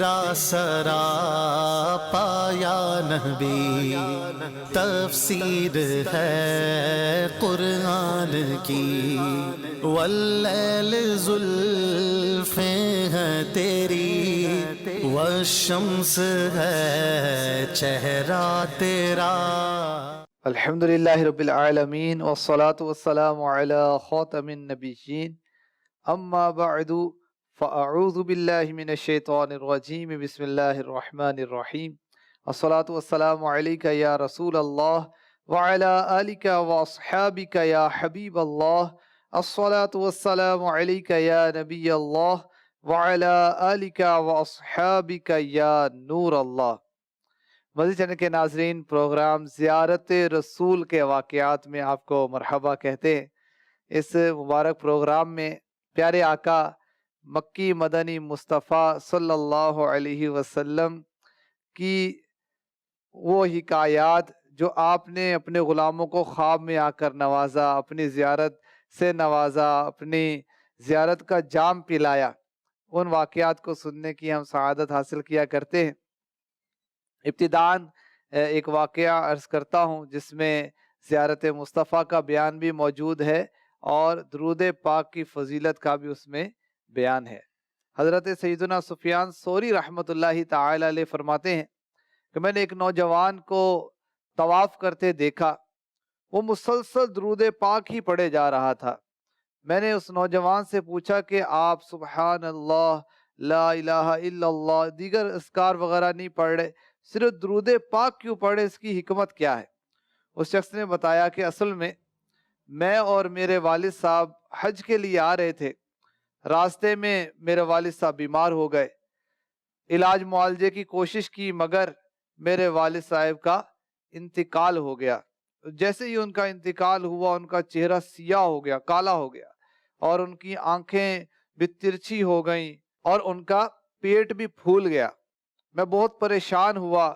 تیرا سراپا یا نبی تفسیر ہے قرآن کی، واللیل زلفیں ہیں تیری، والشمس ہے چہرہ تیرا۔ الحمدللہ رب العالمین والصلاة والسلام علی خاتم النبیین، اما بعد فاعوذ باللہ من الشیطان الرجیم، بسم اللہ الرحمن الرحیم۔ الصلاة والسلام علیکہ یا رسول اللہ وعلی آلکہ واصحابکہ یا حبیب اللہ۔ الصلاة والسلام علیکہ یا نبی اللہ وعلی آلکہ واصحابکہ یا نور اللہ۔ مزید چینل کے ناظرین، پروگرام زیارت رسول کے واقعات میں آپ کو مرحبا کہتے ہیں۔ اس مبارک پروگرام میں پیارے آقا مکی مدنی مصطفیٰ صلی اللہ علیہ وسلم کی وہ حکایات جو آپ نے اپنے غلاموں کو خواب میں آ کر نوازا، اپنی زیارت سے نوازا، اپنی زیارت کا جام پلایا، ان واقعات کو سننے کی ہم سعادت حاصل کیا کرتے ہیں۔ ابتداً ایک واقعہ عرض کرتا ہوں جس میں زیارت مصطفیٰ کا بیان بھی موجود ہے اور درود پاک کی فضیلت کا بھی اس میں بیان ہے۔ حضرت سیدنا سفیان ثوری رحمۃ اللہ تعالی علیہ فرماتے ہیں کہ میں نے ایک نوجوان کو طواف کرتے دیکھا، وہ مسلسل درود پاک ہی پڑھے جا رہا تھا۔ میں نے اس نوجوان سے پوچھا کہ آپ سبحان اللہ، لا الہ الا اللہ، دیگر اذکار وغیرہ نہیں پڑھ رہے، صرف درود پاک کیوں پڑھے، اس کی حکمت کیا ہے؟ اس شخص نے بتایا کہ اصل میں اور میرے والد صاحب حج کے لیے آ رہے تھے، راستے میں میرے والد صاحب بیمار ہو گئے، علاج معالجے کی کوشش کی مگر میرے والد صاحب کا انتقال ہو گیا۔ جیسے ہی ان کا انتقال ہوا ان کا چہرہ سیاہ ہو گیا، کالا ہو گیا، اور ان کی آنکھیں بھی ترچھی ہو گئیں اور ان کا پیٹ بھی پھول گیا۔ میں بہت پریشان ہوا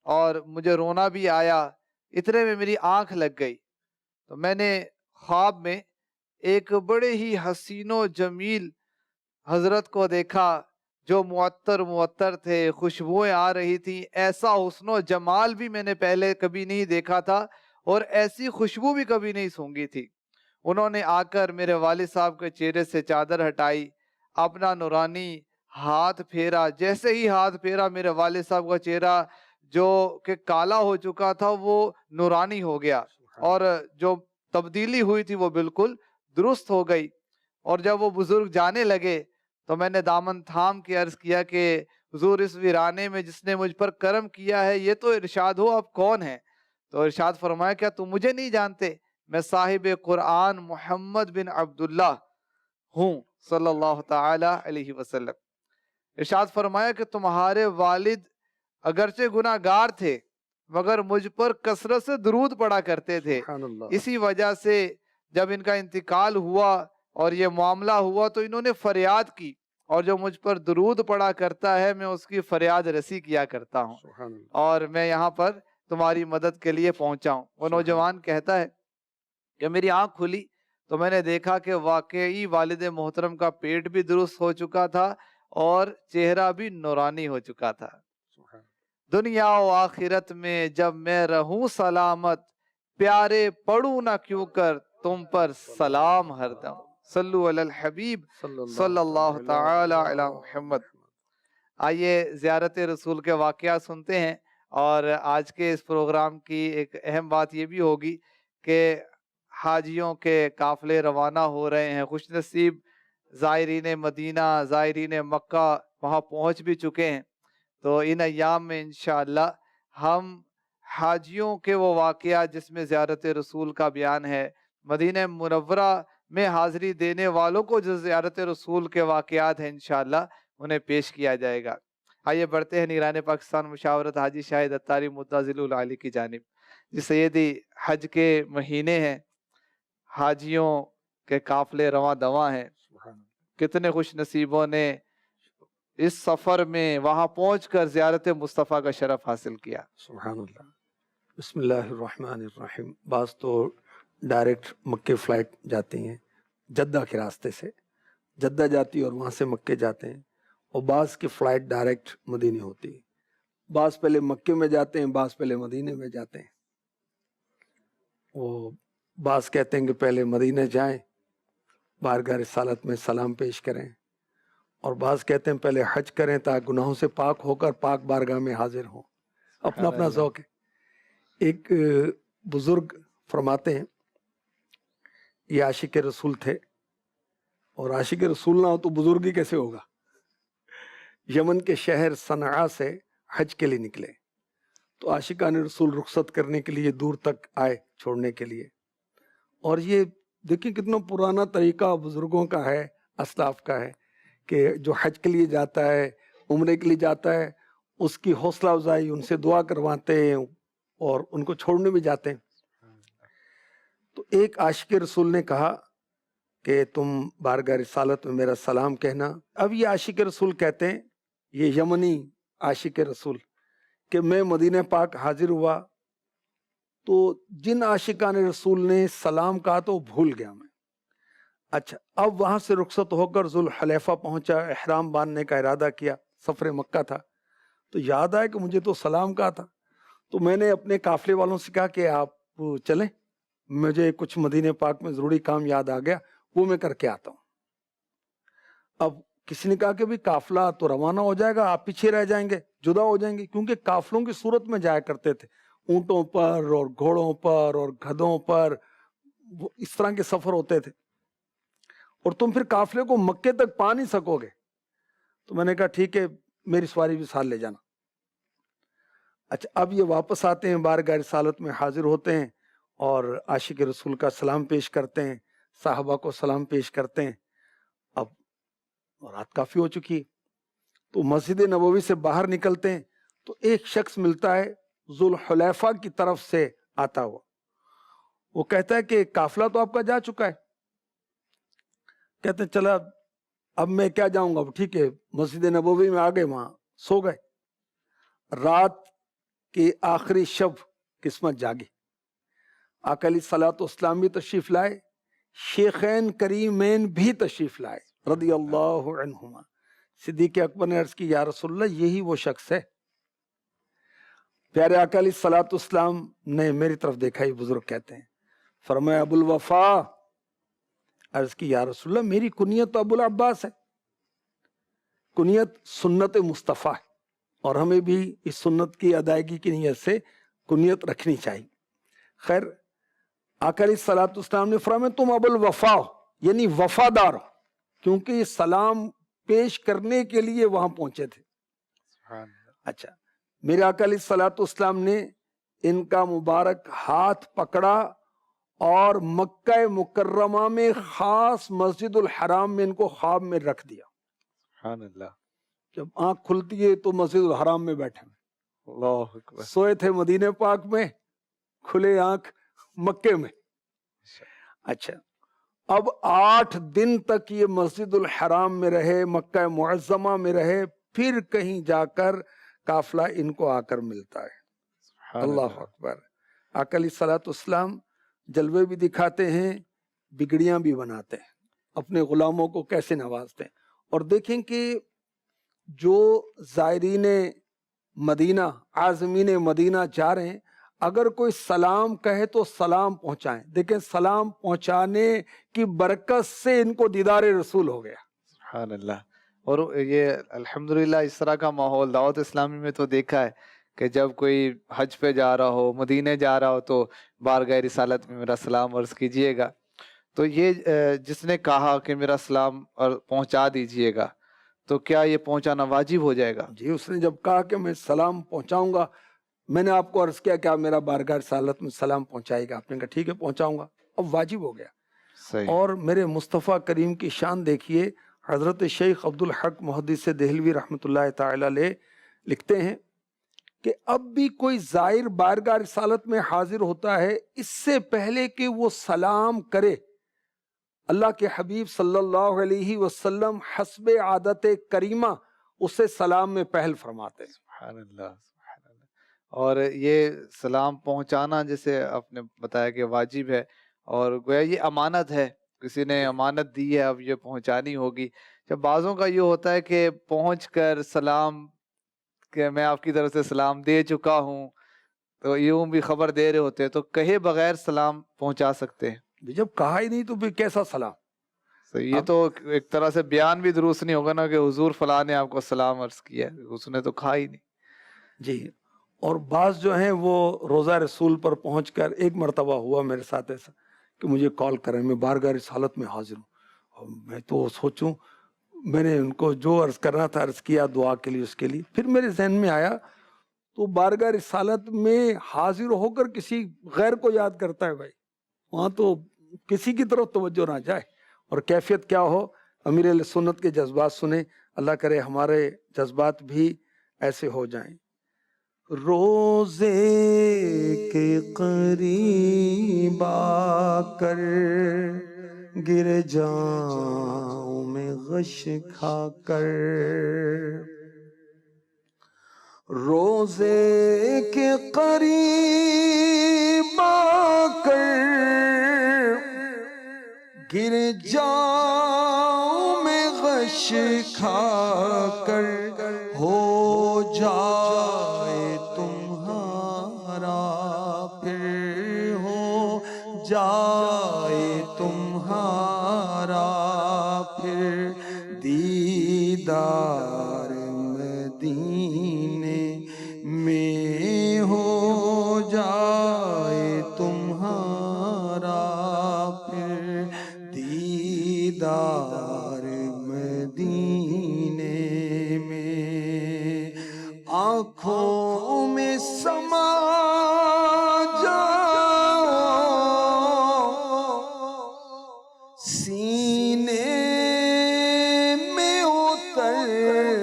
اور مجھے رونا بھی آیا، اتنے میں میری آنکھ لگ گئی تو میں نے خواب میں ایک بڑے ہی حسین و جمیل حضرت کو دیکھا جو معطر تھے، خوشبوئیں آ رہی تھی، ایسا حسن و جمال بھی میں نے پہلے کبھی نہیں دیکھا تھا اور ایسی خوشبو بھی کبھی نہیں سونگھی تھی۔ انہوں نے آ کر میرے والد صاحب کے چہرے سے چادر ہٹائی، اپنا نورانی ہاتھ پھیرا، جیسے ہی ہاتھ پھیرا میرے والد صاحب کا چہرہ جو کہ کالا ہو چکا تھا وہ نورانی ہو گیا، اور جو تبدیلی ہوئی تھی وہ بالکل درست ہو گئی۔ اور جب وہ بزرگ جانے لگے تو میں نے دامن تھام کے عرض کیا کہ حضور اس ویرانے میں جس نے مجھ پر کرم کیا ہے یہ تو ارشاد ہو اب کون ہے؟ تو ارشاد فرمایا کیا تم مجھے نہیں جانتے؟ میں صاحب قرآن محمد بن عبداللہ ہوں صلی اللہ تعالی علیہ وسلم۔ ارشاد فرمایا کہ تمہارے والد اگرچہ گناہ گار تھے مگر مجھ پر کثرت سے درود پڑا کرتے تھے، اسی وجہ سے جب ان کا انتقال ہوا اور یہ معاملہ ہوا تو انہوں نے فریاد کی، اور جو مجھ پر درود پڑا کرتا ہے میں اس کی فریاد رسی کیا کرتا ہوں، اور میں یہاں پر تمہاری مدد کے لیے پہنچا ہوں۔ وہ نوجوان کہتا ہے کہ میری آنکھ کھلی تو میں نے دیکھا کہ واقعی والد محترم کا پیٹ بھی درست ہو چکا تھا اور چہرہ بھی نورانی ہو چکا تھا۔ دنیا و آخرت میں جب میں رہوں سلامت، پیارے پڑھوں نہ کیوں کر تم پر سلام ہر دم، صلو علی الحبیب صلی اللہ تعالی علی محمد۔ آئیے زیارت رسول کے واقعات سنتے ہیں، اور آج کے اس پروگرام کی ایک اہم بات یہ بھی ہوگی کہ حاجیوں کے قافلے روانہ ہو رہے ہیں، خوش نصیب زائرین مدینہ، زائرین مکہ وہاں پہنچ بھی چکے ہیں، تو ان ایام میں انشاءاللہ ہم حاجیوں کے وہ واقعات جس میں زیارت رسول کا بیان ہے، مدینہ منورہ میں حاضری دینے والوں کو جو زیارت رسول کے واقعات ہیں انشاءاللہ انہیں پیش کیا جائے گا۔ آئیے بڑھتے ہیں نگران پاکستان مشاورت حاجی شاہد اتاری متضل العالی کی جانب۔ جی سیدی، حج کے مہینے ہیں، حاجیوں کے قافلے رواں دواں ہیں، کتنے خوش نصیبوں نے اس سفر میں وہاں پہنچ کر زیارت مصطفیٰ کا شرف حاصل کیا۔ سبحان اللہ۔ بسم اللہ الرحمن الرحیم۔ بعض تو ڈائریکٹ مکے فلائٹ جاتی ہیں جدہ کے راستے سے، جدہ جاتی اور وہاں سے مکے جاتے ہیں، اور بعض کی فلائٹ ڈائریکٹ مدینے ہوتی ہے. بعض پہلے مکے میں جاتے ہیں، بعض پہلے مدینے میں جاتے ہیں. وہ بعض کہتے ہیں کہ پہلے مدینے جائیں، بارگاہ رسالت میں سلام پیش کریں، اور بعض کہتے ہیں پہلے حج کریں تاکہ گناہوں سے پاک ہو کر پاک بارگاہ میں حاضر ہوں. اپنا اپنا ذوق ہے. ایک بزرگ فرماتے ہیں یہ عاشق رسول تھے، اور عاشق رسول نہ ہو تو بزرگی کیسے ہوگا. یمن کے شہر صنعاء سے حج کے لیے نکلے تو عاشقان رسول رخصت کرنے کے لیے دور تک آئے چھوڑنے کے لیے. اور یہ دیکھیں کتنا پرانا طریقہ بزرگوں کا ہے، اسلاف کا ہے، کہ جو حج کے لیے جاتا ہے، عمرے کے لیے جاتا ہے، اس کی حوصلہ افزائی، ان سے دعا کرواتے ہیں اور ان کو چھوڑنے بھی جاتے ہیں. تو ایک عاشق رسول نے کہا کہ تم بارگاہ رسالت میں میرا سلام کہنا. اب یہ عاشق رسول کہتے ہیں، یہ یمنی عاشق رسول، کہ میں مدینہ پاک حاضر ہوا تو جن عاشقان رسول نے سلام کہا تو بھول گیا میں. اچھا، اب وہاں سے رخصت ہو کر ذوالحلیفہ پہنچا، احرام باندھنے کا ارادہ کیا، سفر مکہ تھا، تو یاد آیا کہ مجھے تو سلام کہا تھا. تو میں نے اپنے قافلے والوں سے کہا کہ آپ چلیں، مجھے کچھ مدینہ پاک میں ضروری کام یاد آ گیا، وہ میں کر کے آتا ہوں. اب کسی نے کہا کہ بھی قافلہ تو روانہ ہو جائے گا، آپ پیچھے رہ جائیں گے، جدا ہو جائیں گے، کیونکہ قافلوں کی صورت میں جایا کرتے تھے، اونٹوں پر اور گھوڑوں پر اور گدھوں پر، اس طرح کے سفر ہوتے تھے، اور تم پھر قافلے کو مکے تک پا نہیں سکو گے. تو میں نے کہا ٹھیک ہے، میری سواری بھی ساتھ لے جانا. اچھا، اب یہ واپس آتے ہیں، بارگاہ رسالت میں حاضر ہوتے ہیں اور عاشق رسول کا سلام پیش کرتے ہیں، صحابہ کو سلام پیش کرتے ہیں. اب رات کافی ہو چکی ہے، تو مسجد نبوی سے باہر نکلتے ہیں تو ایک شخص ملتا ہے ذوالحلیفہ کی طرف سے آتا ہوا. وہ کہتا ہے کہ قافلہ تو آپ کا جا چکا ہے. کہتے ہیں چلا اب میں کیا جاؤں گا. اب ٹھیک ہے، مسجد نبوی میں آ گئے، وہاں سو گئے. رات کی آخری شب قسمت جاگی. آقا علیہ الصلوۃ والسلام بھی تشریف لائے، شیخین کریمین بھی تشریف لائے رضی اللہ عنہما. صدیق اکبر نے عرض کی یا رسول اللہ، یہی وہ شخص ہے. پیارے آقا علیہ الصلوۃ والسلام نے میری طرف دیکھا، یہ بزرگ کہتے ہیں، فرمایا ابو الوفا. عرض کی یا رسول اللہ، میری کنیت تو ابو العباس ہے. کنیت سنت مصطفیٰ ہے، اور ہمیں بھی اس سنت کی ادائیگی کی نیت سے کنیت رکھنی چاہیے. خیر، آقا علیہ الصلوۃ والسلام نے فرمایا تم ابو الوفا ہو، یعنی وفادار ہو، کیونکہ یہ سلام پیش کرنے کے لیے وہاں پہنچے تھے. اچھا، میرے آقا علیہ الصلوۃ والسلام نے ان کا مبارک ہاتھ پکڑا اور مکہ مکرمہ میں خاص مسجد الحرام میں ان کو خواب میں رکھ دیا. سبحان اللہ. جب آنکھ کھلتی ہے تو مسجد الحرام میں بیٹھے ہیں. اللہ اکبر. سوئے تھے مدینہ پاک میں، کھلے آنکھ مکے میں. اچھا، اب 8 دن تک یہ مسجد الحرام میں رہے، مکہ معظمہ میں رہے، پھر کہیں جا کر قافلہ ان کو آ کر ملتا ہے. اللہ اکبر. آقا علیہ الصلوۃ والسلام جلوے بھی دکھاتے ہیں، بگڑیاں بھی بناتے ہیں، اپنے غلاموں کو کیسے نوازتے ہیں. اور دیکھیں کہ جو زائرین مدینہ، عازمین مدینہ جا رہے ہیں، اگر کوئی سلام کہے تو سلام پہنچائیں. دیکھیں سلام پہنچانے کی برکت سے ان کو دیدار رسول ہو گیا. سبحان اللہ. اور یہ الحمدللہ اس طرح کا ماحول دعوت اسلامی میں تو دیکھا ہے کہ جب کوئی حج پہ جا رہا ہو، مدینے جا رہا ہو، تو بارگاہ رسالت میں میرا سلام عرض کیجئے گا. تو یہ جس نے کہا کہ میرا سلام اور پہنچا دیجئے گا، تو کیا یہ پہنچانا واجب ہو جائے گا؟ جی، اس نے جب کہا کہ میں سلام پہنچاؤں گا، میں نے آپ کو عرض کیا کہ آپ میرا بارگاہ رسالت میں سلام پہنچائے گا. آپ نے کہا ٹھیک ہے پہنچاؤں گا. اب واجب ہو گیا. صحیح. اور میرے مصطفیٰ کریم کی شان دیکھیے. حضرت شیخ عبدالحق محدث دہلوی رحمۃ اللہ تعالی علیہ لکھتے ہیں کہ اب بھی کوئی زائر بارگاہ رسالت میں حاضر ہوتا ہے، اس سے پہلے کہ وہ سلام کرے، اللہ کے حبیب صلی اللہ علیہ وسلم حسب عادت کریمہ اسے سلام میں پہل فرماتے ہیں. سبحان اللہ. سبحان اللہ. اور یہ سلام پہنچانا جیسے آپ نے بتایا کہ واجب ہے، اور گویا یہ امانت ہے، کسی نے امانت دی ہے، اب یہ پہنچانی ہوگی. جب بعضوں کا یہ ہوتا ہے کہ پہنچ کر سلام کہ میں آپ کی طرف سے سلام دے چکا ہوں، تو یوں بھی خبر دے رہے ہوتے ہیں، تو کہے بغیر سلام پہنچا سکتے ہیں؟ جب کہا ہی نہیں تو پھر کیسا سلام؟ تو یہ تو ایک طرح سے بیان بھی درست نہیں ہوگا نا کہ حضور فلاں نے آپ کو سلام عرض کیا ہے، اس نے تو کہا ہی نہیں۔ جی، اور بعض جو ہیں وہ روزہ رسول پر پہنچ کر، ایک مرتبہ ہوا میرے ساتھ ایسا کہ مجھے کال کریں، میں بارگاہ رسالت میں حاضر ہوں، اور میں تو سوچوں، میں نے ان کو جو عرض کرنا تھا عرض کیا دعا کے لیے، اس کے لیے، پھر میرے ذہن میں آیا تو بارگاہ رسالت میں حاضر ہو کر کسی غیر کو یاد کرتا ہے بھائی، وہاں تو کسی کی طرف توجہ نہ جائے، اور کیفیت کیا ہو۔ امیر اہل سنت کے جذبات سنیں، اللہ کرے ہمارے جذبات بھی ایسے ہو جائیں۔ روزے کے قریب آ کر گر جاؤں میں غش کھا کر، روزے کے قریب آ کر گر جاؤں میں غش کھا کر، ہو جائے تمہارا پھر، ہو جائے تمہارا پھر دیدار مدینے میں، ہو جائے تمہارا پھر دیدار مدینے میں، آنکھوں میں سما جاؤ، سینے میں اتر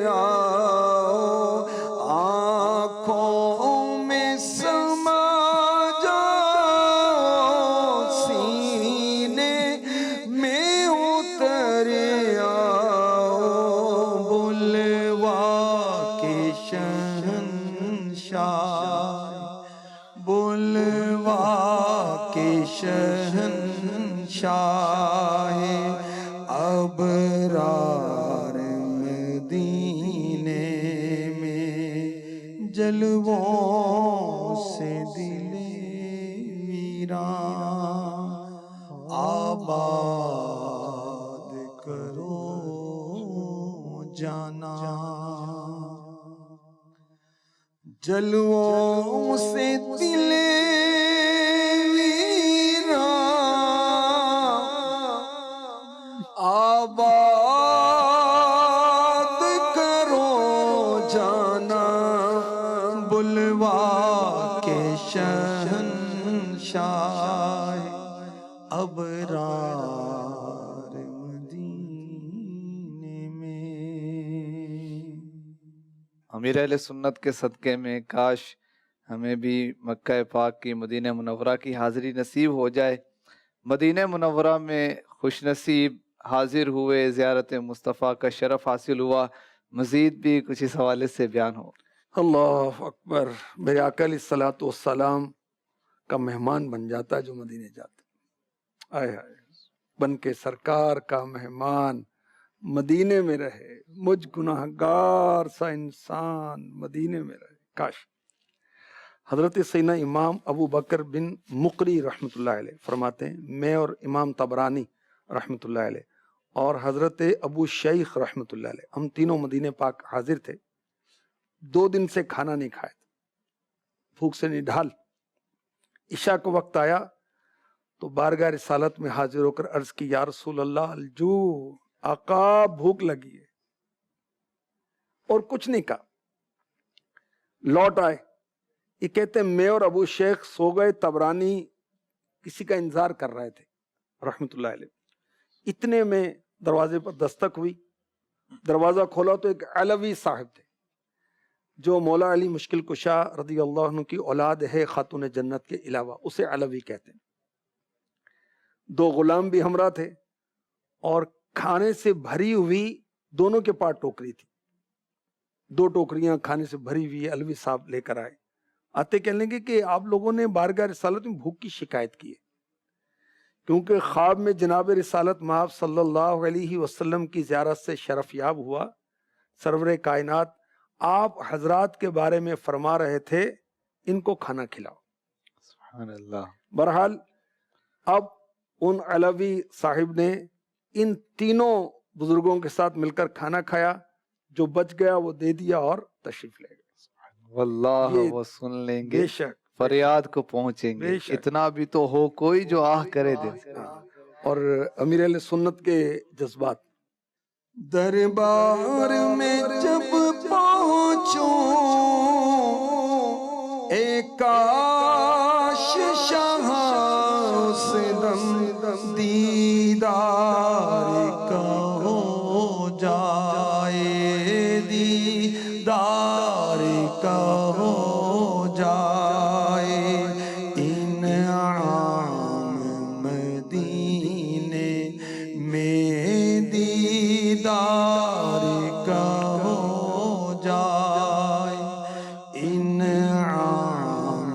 آؤ، آنکھوں میں سما جاؤ، سینے میں اتر آؤ، بلوا کے شہنشاہ، بلوا کے شہنشاہ ابرار مدینے میں، جلووں سے دل ویراں آباد کرو جانا، جلووں سے دل ویراں آباد کرو جانا، بلوا کے شہنشاہ ابرار مدینے میں۔ امیر اہل سنت کے صدقے میں کاش ہمیں بھی مکہ پاک کی، مدینہ منورہ کی حاضری نصیب ہو جائے، مدینہ منورہ میں خوش نصیب حاضر ہوئے، زیارت مصطفیٰ کا شرف حاصل ہوا، مزید بھی کچھ اس حوالے سے بیان ہو۔ اللہ اکبر، میرے آقا علیہ الصلوۃ والسلام کا مہمان بن جاتا ہے جو مدینے جاتا، آئے ہائے، بن کے سرکار کا مہمان مدینے میں رہے، مجھ گناہ گار سا انسان مدینے میں رہے، کاش۔ حضرت سیدنا امام ابو بکر بن مقری رحمۃ اللہ علیہ فرماتے ہیں، میں اور امام طبرانی رحمۃ اللہ علیہ اور حضرت ابو شیخ رحمۃ اللہ علیہ، ہم تینوں مدینے پاک حاضر تھے، 2 دن سے کھانا نہیں کھائے تھے، بھوک سے نڈھال۔ عشاء کو وقت آیا تو بارگاہ رسالت میں حاضر ہو کر عرض کی، یا رسول اللہ الجو، آقا بھوک لگی ہے، اور کچھ نہیں کہا۔ لوٹ آئے، یہ کہتے ہیں میں اور ابو شیخ سو گئے، طبرانی کسی کا انتظار کر رہے تھے رحمت اللہ علیہ۔ اتنے میں دروازے پر دستک ہوئی، دروازہ کھولا تو ایک علوی صاحب تھے جو مولا علی مشکل کشا رضی اللہ عنہ کی اولاد ہے، خاتون جنت کے علاوہ، اسے علوی کہتے ہیں۔ 2 غلام بھی ہمراہ تھے، اور کھانے سے بھری ہوئی دونوں کے پاس ٹوکری تھی، 2 ٹوکریاں کھانے سے بھری ہوئی علوی صاحب لے کر آئے۔ آتے کہنے لگے کہ آپ لوگوں نے بارگاہ رسالت میں بھوک کی شکایت کی ہے، کیونکہ خواب میں جناب رسالت مآب صلی اللہ علیہ وسلم کی زیارت سے شرف یاب ہوا۔ سرور کائنات آپ حضرات کے بارے میں فرما رہے تھے ان کو کھانا کھلاؤ۔ سبحان اللہ۔ بہرحال اب ان علوی صاحب نے ان تینوں بزرگوں کے ساتھ مل کر کھانا کھایا، جو بچ گیا وہ دے دیا اور تشریف لے گئے۔ واللہ یہ وہ سن لیں گے، بے شک فریاد کو پہنچیں گے، بے شک۔ اتنا بھی تو ہو کوئی جو آہ کرے دل سے۔ اور امیر اہل سنت کے جذبات، دربار میں جب پہنچوں اے کاش شاہ سے دم دیدار کا ہو جائے، دیدار کا ہو جائے، انعام مدینے میں دیدار کا ہو جائے، انعام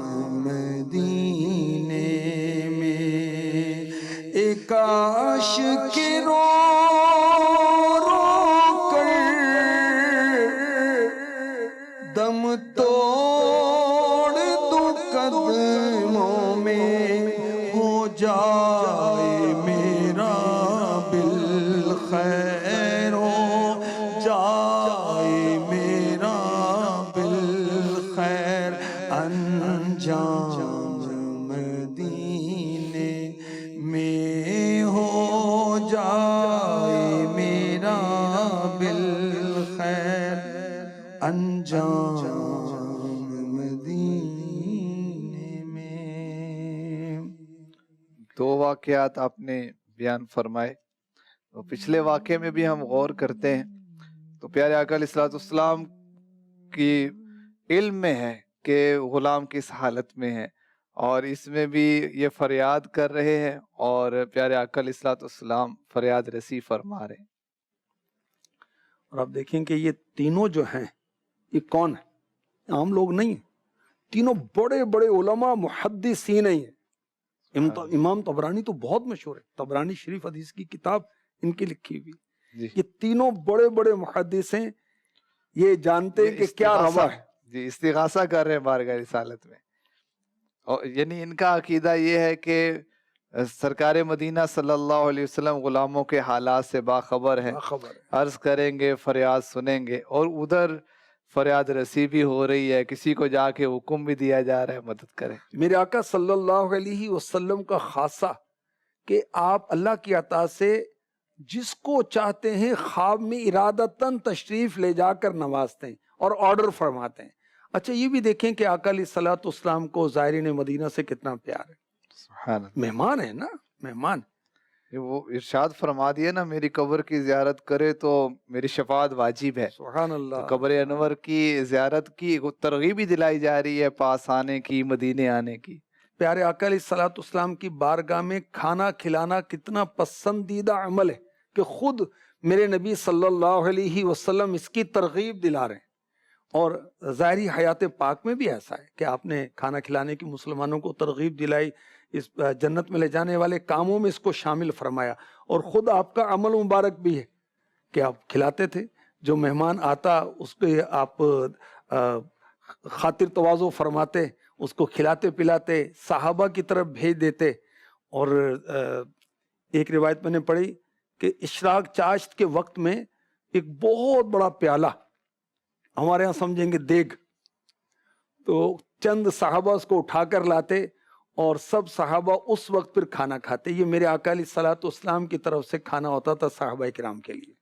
مدینے میں، اے کاش کے رو رو کر دم توڑ دو قدموں میں، ہو جائے میرا بالخیر، ہو جائے میرا بالخیر، انجام مدینے میں ہو جائے میرا بالخیر، انجام مدینے میں۔ دو واقعات آپ نے بیان فرمائے، تو پچھلے واقعے میں بھی ہم غور کرتے ہیں تو پیارے آقا علیہ الصلوۃ والسلام کی علم میں ہے کہ غلام کس حالت میں ہے، اور اس میں بھی یہ فریاد کر رہے ہیں اور پیارے آقا علیہ الصلوۃ والسلام فریاد رسی فرما رہے ہیں۔ اور آپ دیکھیں کہ یہ تینوں جو ہیں یہ کون ہیں؟ عام لوگ نہیں ہیں، تینوں بڑے بڑے علماء محدثین ہیں۔ امام طبرانی تو بہت مشہور ہے، طبرانی شریف حدیث کی کتاب ان کی لکھی ہوئی، جی یہ تینوں بڑے بڑے محدث ہیں، یہ جانتے ہیں کہ کیا روا ہے۔ جی استغاثہ کر رہے ہیں بارگاہ رسالت میں، اور یعنی ان کا عقیدہ یہ ہے کہ سرکار مدینہ صلی اللہ علیہ وسلم غلاموں کے حالات سے باخبر ہیں، خبر ہے۔ عرض کریں گے فریاد سنیں گے، اور ادھر فریاد رسی بھی ہو رہی ہے، کسی کو جا کے حکم بھی دیا جا رہا ہے مدد کریں۔ میرے آقا صلی اللہ علیہ وسلم کا خاصہ کہ آپ اللہ کی عطا سے جس کو چاہتے ہیں خواب میں ارادتاً تشریف لے جا کر نوازتے ہیں اور آرڈر فرماتے ہیں۔ اچھا یہ بھی دیکھیں کہ آقا علیہ الصلوۃ والسلام کو زائرین مدینہ سے کتنا پیار ہے، سبحان اللہ۔ مہمان ہے نا، مہمان۔ وہ ارشاد فرما دیا نا، میری قبر کی زیارت کرے تو میری شفاعت واجب ہے۔ سبحان اللہ۔ قبر انور کی زیارت کی ترغیب بھی دلائی جا رہی ہے، پاس آنے کی، مدینے آنے کی۔ پیارے آقا علیہ الصلوۃ والسلام کی بارگاہ میں کھانا کھلانا کتنا پسندیدہ عمل ہے کہ خود میرے نبی صلی اللہ علیہ وسلم اس کی ترغیب دلا رہے ہیں۔ اور ظاہری حیات پاک میں بھی ایسا ہے کہ آپ نے کھانا کھلانے کی مسلمانوں کو ترغیب دلائی، اس جنت میں لے جانے والے کاموں میں اس کو شامل فرمایا، اور خود آپ کا عمل مبارک بھی ہے کہ آپ کھلاتے تھے، جو مہمان آتا اس کے آپ خاطر تواضع فرماتے، اس کو کھلاتے پلاتے، صحابہ کی طرف بھیج دیتے۔ اور ایک روایت میں نے پڑھی کہ اشراق چاشت کے وقت میں ایک بہت بڑا پیالہ، ہمارے ہاں سمجھیں گے دیگ، تو چند صحابہ اس کو اٹھا کر لاتے اور سب صحابہ اس وقت پھر کھانا کھاتے۔ یہ میرے آقا علیہ الصلوۃ والسلام کی طرف سے کھانا ہوتا تھا صحابہ کرام کے لیے۔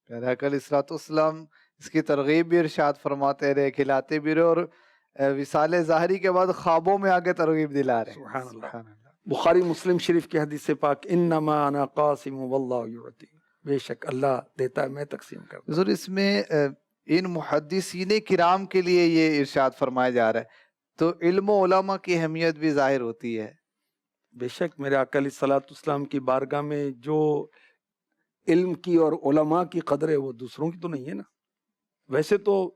پیارے آقا علیہ الصلوۃ والسلام اس کی ترغیب بھی ارشاد فرماتے رہے، کھلاتے بھی رہے، اور وصال ظاہری کے بعد خوابوں میں آگے ترغیب دلا رہے ہیں۔ سبحان اللہ۔ بخاری مسلم شریف کی حدیث پاک، انما انا قاسم واللہ یعطی، بے شک اللہ دیتا ہے میں تقسیم کرتا ہوں۔ حضور اس میں ان محدثین کرام کے لیے یہ ارشاد فرمایا جا رہا ہے، تو علم و علماء کی اہمیت بھی ظاہر ہوتی ہے۔ بے شک میرے آقا علیہ الصلوۃ والسلام کی بارگاہ میں جو علم کی اور علماء کی قدر ہے وہ دوسروں کی تو نہیں ہے نا۔ ویسے تو